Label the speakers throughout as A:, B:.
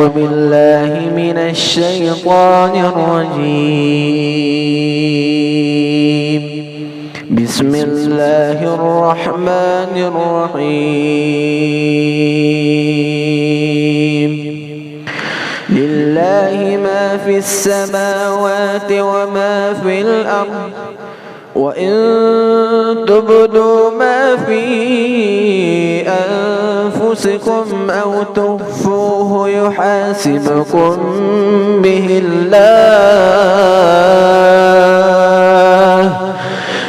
A: بالله من الشيطان الرجيم. بسم الله الرحمن الرحيم. لله ما في السماوات وما في الأرض، وإن تبدوا ما في أنفسكم أو تخفوه يحاسبكم به الله،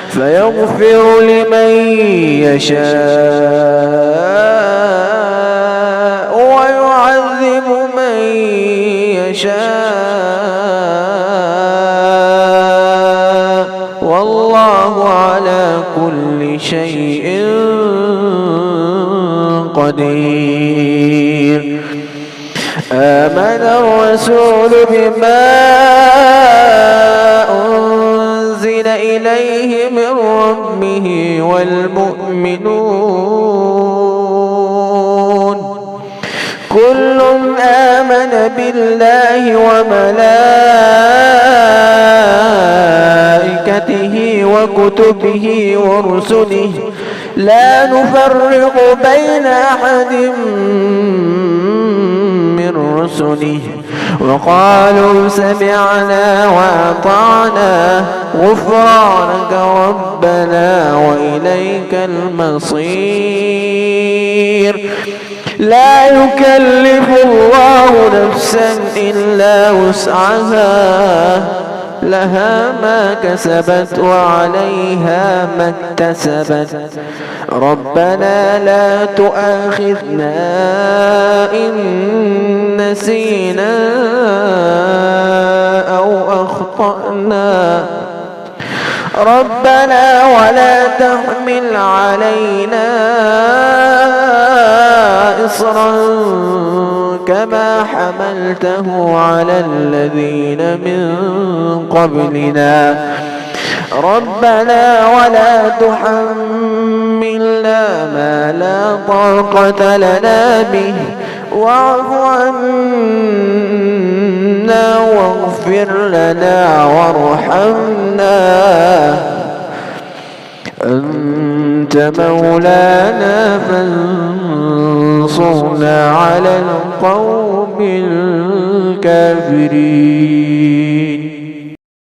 A: فيغفر لمن يشاء ويعذب من يشاء، والله على كل شيء قدير. آمن الرسول بما أنزل إليه من ربه والمؤمنون كل آمن بالله وملائكته وكتبه ورسله لا نفرق بين أحد من رسله، وقالوا سمعنا وأطعنا غفرانك ربنا وإليك المصير. لا يكلف الله نفسا إلا وسعها، لها ما كسبت وعليها ما اكتسبت. ربنا لا تؤاخذنا إن نسينا أو أخطأنا، ربنا ولا تحمل علينا إصرا كما حملته على الذين من قبلنا، ربنا ولا تحملنا ما لا طاقة لنا به، واعف عنا واغفر لنا وارحمنا، أنت مولانا فانصرنا على القوم الكافرين.